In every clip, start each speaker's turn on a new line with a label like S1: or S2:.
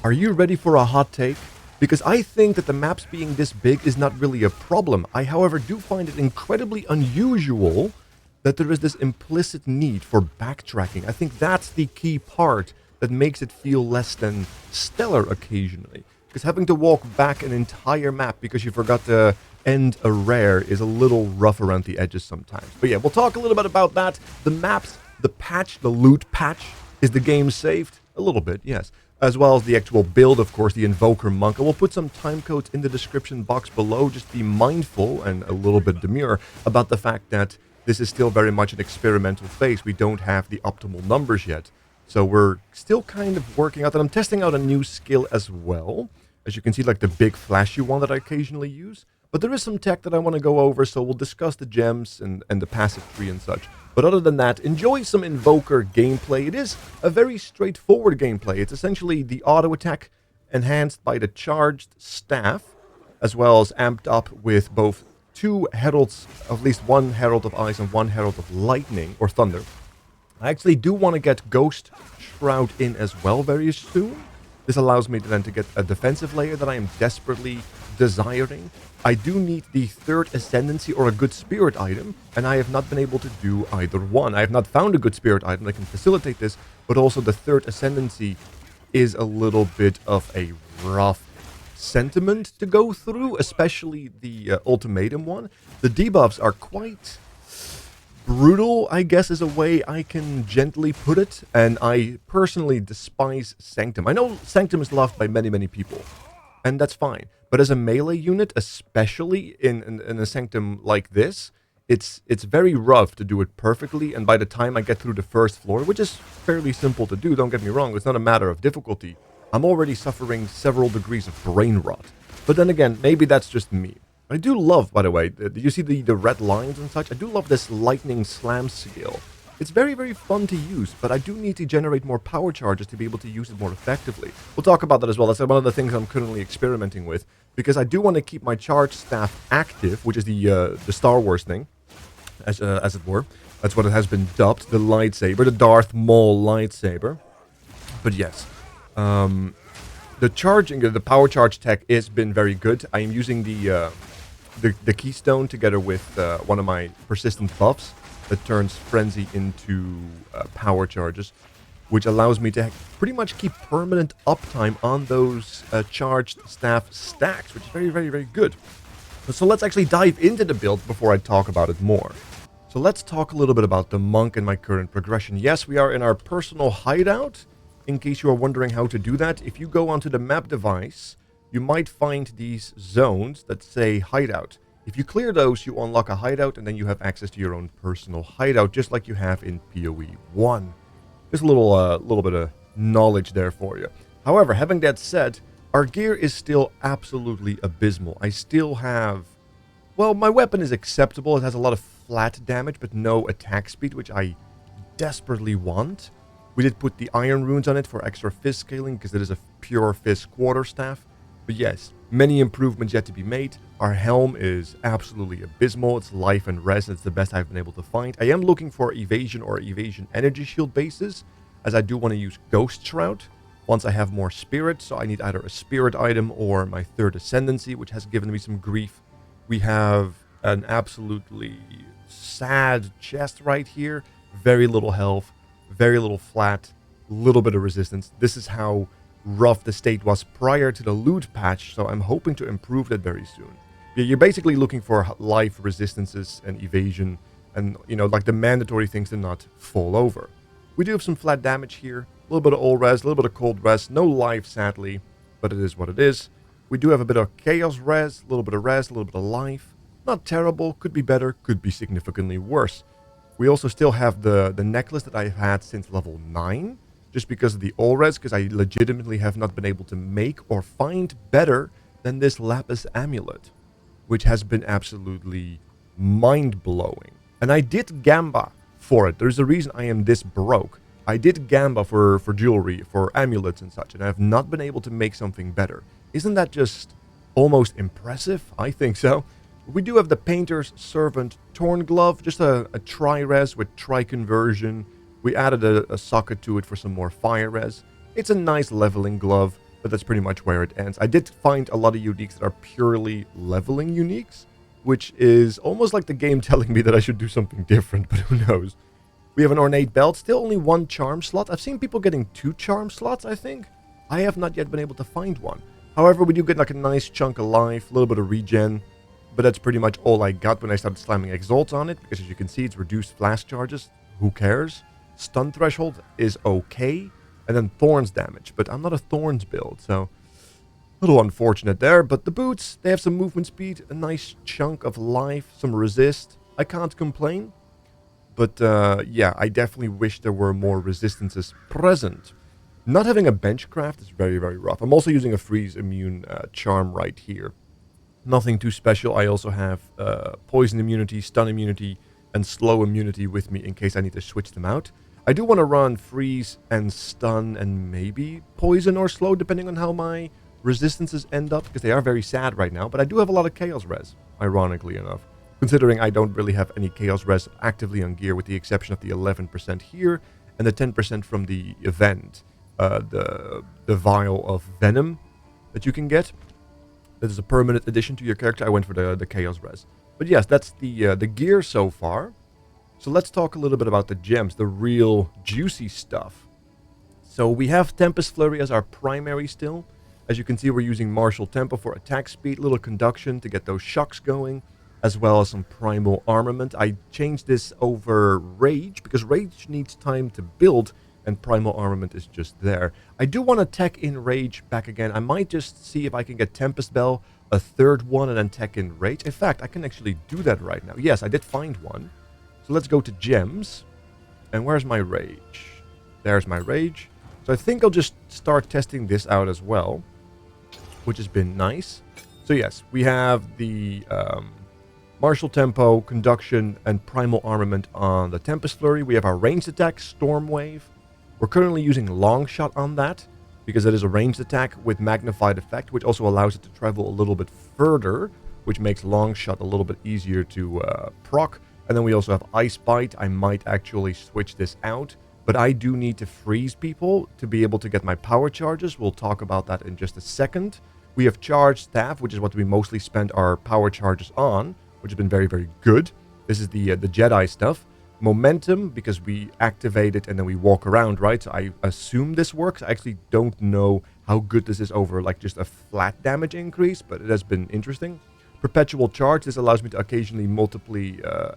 S1: Are you ready for a hot take? Because I think that the maps being this big is not really a problem. I, however, do find it incredibly unusual that there is this implicit need for backtracking. I think that's the key part that makes it feel less than stellar occasionally. Because having to walk back an entire map because you forgot to end a rare is a little rough around the edges sometimes. But yeah, we'll talk a little bit about that. The maps, the patch, the loot patch. Is the game saved? A little bit, yes. As well as the actual build, of course, the Invoker Monk. I will put some time codes in the description box below. Just be mindful and a little bit demure about the fact that this is still very much an experimental phase. We don't have the optimal numbers yet. So we're still kind of working out that. I'm testing out a new skill as well. As you can see, like the big flashy one that I occasionally use. But there is some tech that I want to go over, so we'll discuss the gems and the passive tree and such. But other than that, enjoy some Invoker gameplay. It is a very straightforward gameplay. It's essentially the auto attack enhanced by the charged staff, as well as amped up with both two heralds, at least one herald of ice and one herald of lightning, or thunder. I actually do want to get Ghost Shroud in as well very soon. This allows me then to get a defensive layer that I am desperately desiring. I do need the third ascendancy or a good spirit item, and I have not been able to do either one. I have not found a good spirit item that can facilitate this, but also the third ascendancy is a little bit of a rough sentiment to go through, especially the ultimatum one. The debuffs are quite brutal, I guess, is a way I can gently put it, and I personally despise Sanctum. I know Sanctum is loved by many, many people, and that's fine. But as a melee unit, especially in a Sanctum like this, it's very rough to do it perfectly, and by the time I get through the first floor, which is fairly simple to do, don't get me wrong, it's not a matter of difficulty, I'm already suffering several degrees of brain rot. But then again, maybe that's just me. I do love, by the way, you see the red lines and such? I do love this lightning slam skill. It's very, very fun to use, but I do need to generate more power charges to be able to use it more effectively. We'll talk about that as well. That's one of the things I'm currently experimenting with, because I do want to keep my charge staff active, which is the Star Wars thing, as it were. That's what it has been dubbed, the lightsaber, the Darth Maul lightsaber. But yes, the charging, the power charge tech has been very good. I am using the keystone together with one of my persistent buffs that turns frenzy into power charges, which allows me to pretty much keep permanent uptime on those charged staff stacks, which is very, very, very good. So let's actually dive into the build before I talk about it more. So let's talk a little bit about the monk and my current progression. Yes, we are in our personal hideout. In case you are wondering how to do that, if you go onto the map device, you might find these zones that say hideout. If you clear those, you unlock a hideout, and then you have access to your own personal hideout, just like you have in PoE 1. Just a little bit of knowledge there for you. However, having that said, our gear is still absolutely abysmal. I still have... Well, my weapon is acceptable. It has a lot of flat damage, but no attack speed, which I desperately want. We did put the iron runes on it for extra fist scaling, because it is a pure fist quarterstaff. But yes, many improvements yet to be made. Our helm is absolutely abysmal. It's life and res. It's the best I've been able to find. I am looking for evasion or evasion energy shield bases, as I do want to use Ghost Shroud once I have more spirit. So I need either a spirit item or my third ascendancy, which has given me some grief. We have an absolutely sad chest right here. Very little health, very little flat, little bit of resistance. This is how rough the state was prior to the loot patch, so I'm hoping to improve that very soon. You're basically looking for life resistances and evasion, and, you know, like the mandatory things to not fall over. We do have some flat damage here, a little bit of old res, a little bit of cold res, no life sadly, but it is what it is. We do have a bit of chaos res, a little bit of res, a little bit of life. Not terrible, could be better, could be significantly worse. We also still have the necklace that I've had since level 9, just because of the all res, because I legitimately have not been able to make or find better than this lapis amulet, which has been absolutely mind-blowing. And I did gamba for it. There's a reason I am this broke. I did gamba for jewelry, for amulets and such, and I have not been able to make something better. Isn't that just almost impressive? I think so. We do have the Painter's Servant Torn Glove, just a tri-res with tri-conversion. We added a socket to it for some more fire res. It's a nice leveling glove. but that's pretty much where it ends. I did find a lot of uniques that are purely leveling uniques, which is almost like the game telling me that I should do something different, but who knows. We have an ornate belt, still only 1 charm slot. I've seen people getting 2 charm slots, I think. I have not yet been able to find one. However, we do get like a nice chunk of life, a little bit of regen, but that's pretty much all I got when I started slamming exalts on it, because as you can see, it's reduced flash charges. Who cares? Stun threshold is okay, and then thorns damage, but I'm not a thorns build, so a little unfortunate there. But the boots, they have some movement speed, a nice chunk of life, some resist. I can't complain. But yeah, I definitely wish there were more resistances present. Not having a benchcraft is very, very rough. I'm also using a freeze immune charm right here. Nothing too special. I also have poison immunity, stun immunity, and slow immunity with me in case I need to switch them out. I do want to run freeze and stun and maybe poison or slow, depending on how my resistances end up, because they are very sad right now. But I do have a lot of chaos res, ironically enough, considering I don't really have any chaos res actively on gear, with the exception of the 11% here and the 10% from the event, the vial of venom that you can get. That is a permanent addition to your character. I went for the chaos res. But yes, that's the gear so far. So let's talk a little bit about the gems, the real juicy stuff. So we have Tempest Flurry as our primary still. As you can see, we're using Martial Tempo for attack speed, little conduction to get those shocks going, as well as some primal armament. I changed this over Rage, because Rage needs time to build, and primal armament is just there. I do want to tech in Rage back again. I might just see if I can get Tempest Bell, a 3rd one, and then tech in Rage. In fact, I can actually do that right now. Yes, I did find one. So let's go to Gems. And where's my Rage? There's my Rage. So I think I'll just start testing this out as well, which has been nice. So yes, we have the Martial Tempo, Conduction, and Primal Armament on the Tempest Flurry. We have our ranged attack, Storm Wave. We're currently using Long Shot on that, because it is a ranged attack with magnified effect, which also allows it to travel a little bit further, which makes Long Shot a little bit easier to proc. And then we also have Ice Bite. I might actually switch this out, but I do need to freeze people to be able to get my power charges. We'll talk about that in just a second. We have Charged Staff, which is what we mostly spend our power charges on, which has been very, very good. This is the Jedi stuff. Momentum, because we activate it and then we walk around, right? So I assume this works. I actually don't know how good this is over like just a flat damage increase, but it has been interesting. Perpetual Charge, this allows me to occasionally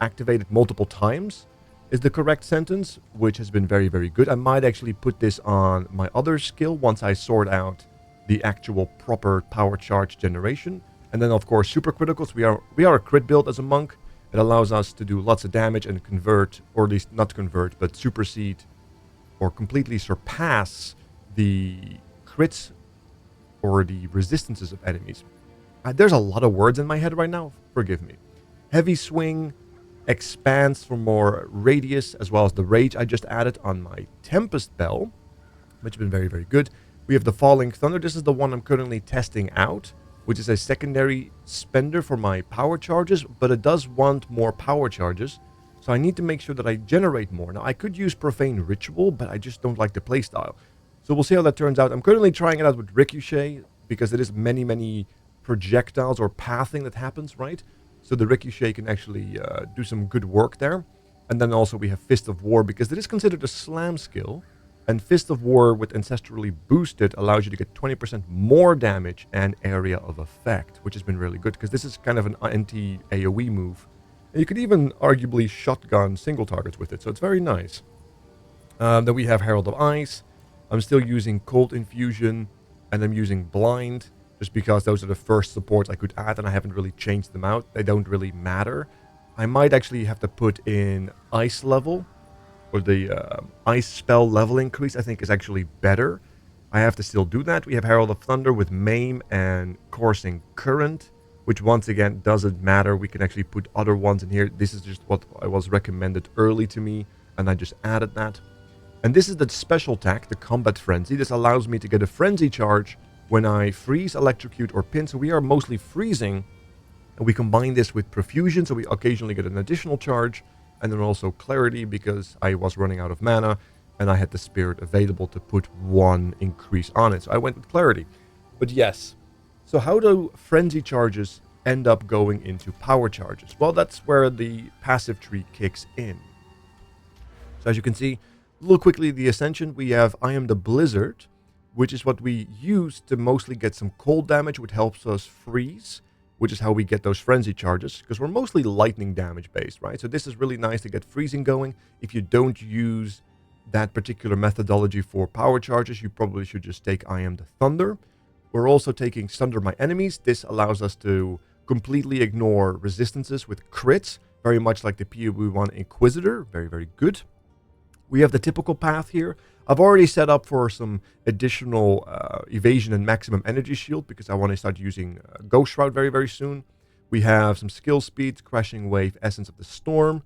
S1: activate it multiple times, is the correct sentence, which has been very, very good. I might actually put this on my other skill once I sort out the actual proper power charge generation. And then, of course, super criticals. We are a crit build as a monk. It allows us to do lots of damage and convert, or at least not convert, but supersede or completely surpass the crits or the resistances of enemies. There's a lot of words in my head right now. Forgive me. Heavy Swing expands for more radius, as well as the Rage I just added on my Tempest Bell, which has been very, very good. We have the Falling Thunder. This is the one I'm currently testing out, which is a secondary spender for my power charges, but it does want more power charges, so I need to make sure that I generate more. Now, I could use Profane Ritual, but I just don't like the playstyle. So we'll see how that turns out. I'm currently trying it out with Ricochet, because it is many, many projectiles or pathing that happens, right? So the Ricochet can actually do some good work there. And then also we have Fist of War, because it is considered a slam skill. And Fist of War with Ancestrally Boosted allows you to get 20% more damage and area of effect, which has been really good, because this is kind of an anti-AoE move. And you could even arguably shotgun single targets with it, so it's very nice. Then we have Herald of Ice. I'm still using Cold Infusion, and I'm using Blind, just because those are the first supports I could add, and I haven't really changed them out. They don't really matter. I might actually have to put in Ice Level, or the Ice Spell level increase, I think is actually better. I have to still do that. We have Herald of Thunder with Maim and Coursing Current, which once again doesn't matter. We can actually put other ones in here. This is just what I was recommended early to me, and I just added that. And this is the special attack, the Combat Frenzy. This allows me to get a Frenzy charge when I freeze, electrocute, or pin. So we are mostly freezing, and we combine this with Profusion, so we occasionally get an additional charge, and then also Clarity, because I was running out of mana. and I had the spirit available to put 1 increase on it. So I went with clarity. But yes, so how do frenzy charges end up going into power charges? Well, that's where the passive tree kicks in. So as you can see, a little quickly, the Ascension, we have I Am the Blizzard, which is what we use to mostly get some cold damage, which helps us freeze, which is how we get those frenzy charges, because we're mostly lightning damage based, right? So this is really nice to get freezing going. If you don't use that particular methodology for power charges, you probably should just take I Am the Thunder. We're also taking Sunder My Enemies. This allows us to completely ignore resistances with crits, very much like the PoE1 Inquisitor. Very, very good. We have the typical path here. I've already set up for some additional evasion and maximum energy shield because I want to start using Ghost Shroud very, very soon. We have some skill speeds, Crashing Wave, Essence of the Storm.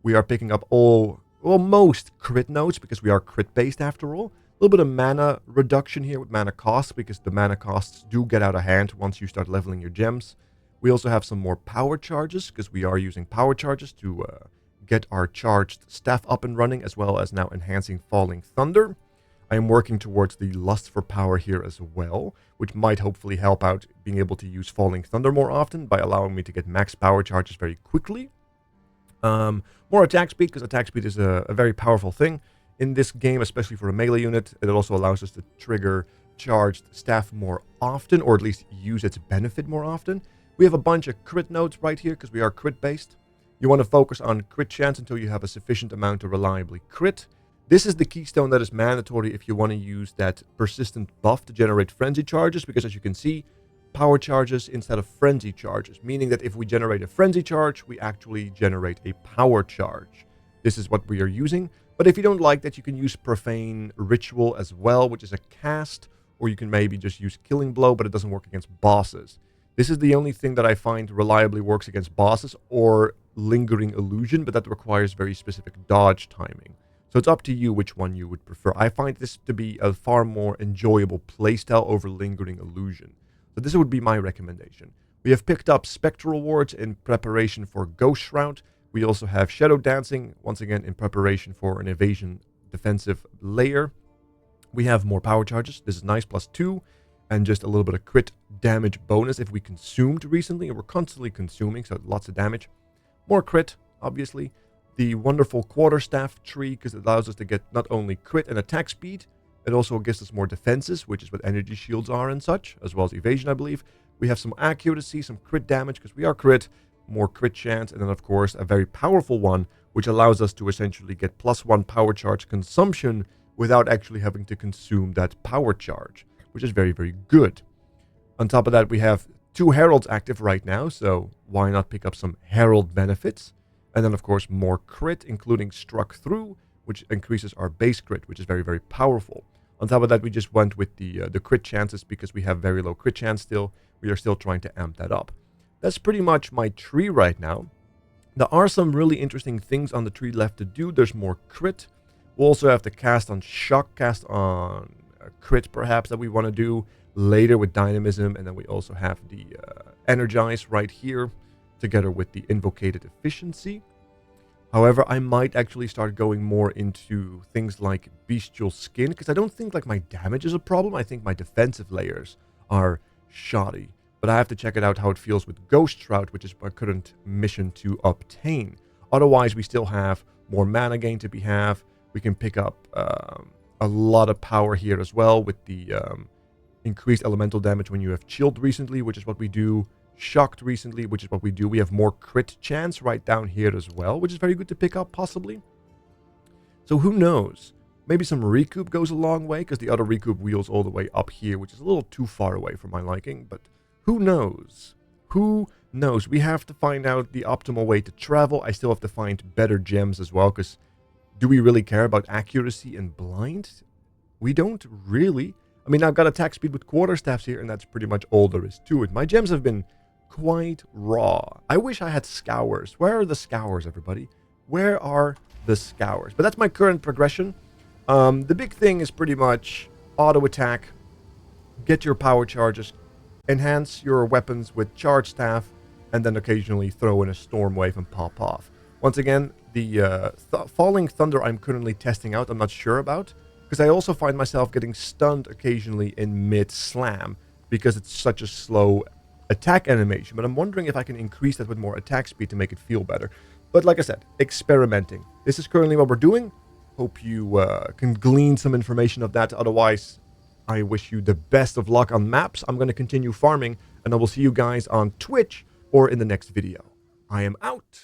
S1: We are picking up most crit nodes because we are crit based after all. A little bit of mana reduction here with mana costs because the mana costs do get out of hand once you start leveling your gems. We also have some more power charges because we are using power charges to get our charged staff up and running, as well as now enhancing Falling Thunder. I am working towards the Lust for Power here as well, which might hopefully help out being able to use Falling Thunder more often by allowing me to get max power charges very quickly. More attack speed, because attack speed is a very powerful thing in this game, especially for a melee unit. It also allows us to trigger charged staff more often, or at least use its benefit more often. We have a bunch of crit nodes right here because we are crit based. You want to focus on crit chance until you have a sufficient amount to reliably crit. This is the keystone that is mandatory if you want to use that persistent buff to generate frenzy charges, because as you can see, power charges instead of frenzy charges, meaning that if we generate a frenzy charge, we actually generate a power charge. This is what we are using. But if you don't like that, you can use Profane Ritual as well, which is a cast, or you can maybe just use Killing Blow, but it doesn't work against bosses. This is the only thing that I find reliably works against bosses, or Lingering Illusion, but that requires very specific dodge timing. So it's up to you which one you would prefer. I find this to be a far more enjoyable playstyle over Lingering Illusion. So this would be my recommendation. We have picked up Spectral Wards in preparation for Ghost Shroud. We also have Shadow Dancing, once again in preparation for an evasion defensive layer. We have more power charges. This is nice, +2. And just a little bit of crit damage bonus if we consumed recently. And we're constantly consuming, so lots of damage. More crit, obviously. The wonderful Quarterstaff tree, because it allows us to get not only crit and attack speed, it also gives us more defenses, which is what energy shields are and such, as well as evasion, I believe. We have some accuracy, some crit damage, because we are crit, more crit chance, and then, of course, a very powerful one, which allows us to essentially get +1 power charge consumption without actually having to consume that power charge, which is very, very good. On top of that, we have 2 Heralds active right now, so why not pick up some Herald benefits? And then, of course, more crit, including Struck Through, which increases our base crit, which is very, very powerful. On top of that, we just went with the crit chances because we have very low crit chance still. We are still trying to amp that up. That's pretty much my tree right now. There are some really interesting things on the tree left to do. There's more crit. We'll also have to cast on Shock, cast on crit perhaps that we want to do later with Dynamism. And then we also have the Energize right here together with the Invocated Efficiency. However, I might actually start going more into things like Bestial Skin, because I don't think like my damage is a problem. I think my defensive layers are shoddy. But I have to check it out how it feels with Ghost Shroud, which is my current mission to obtain. Otherwise, we still have more mana gain to be have. We can pick up a lot of power here as well with the increased elemental damage when you have chilled recently, which is what we do. Shocked recently, which is what we do. We have more crit chance right down here as well, which is very good to pick up, possibly. So who knows? Maybe some recoup goes a long way, because the other recoup wheels all the way up here, which is a little too far away for my liking, but who knows? Who knows? We have to find out the optimal way to travel. I still have to find better gems as well, because do we really care about accuracy and blind? We don't really. I mean, I've got attack speed with Quarterstaffs here, and that's pretty much all there is to it. My gems have been quite raw. I wish I had Scours. Where are the Scours, everybody? Where are the Scours? But that's my current progression. The big thing is pretty much auto attack, get your power charges, enhance your weapons with Charge Staff, and then occasionally throw in a Storm Wave and pop off. Once again, The Falling Thunder I'm currently testing out, I'm not sure about, because I also find myself getting stunned occasionally in mid-slam, because it's such a slow attack animation. But I'm wondering if I can increase that with more attack speed to make it feel better. But like I said, experimenting. This is currently what we're doing. Hope you can glean some information of that. Otherwise, I wish you the best of luck on maps. I'm going to continue farming, and I will see you guys on Twitch or in the next video. I am out.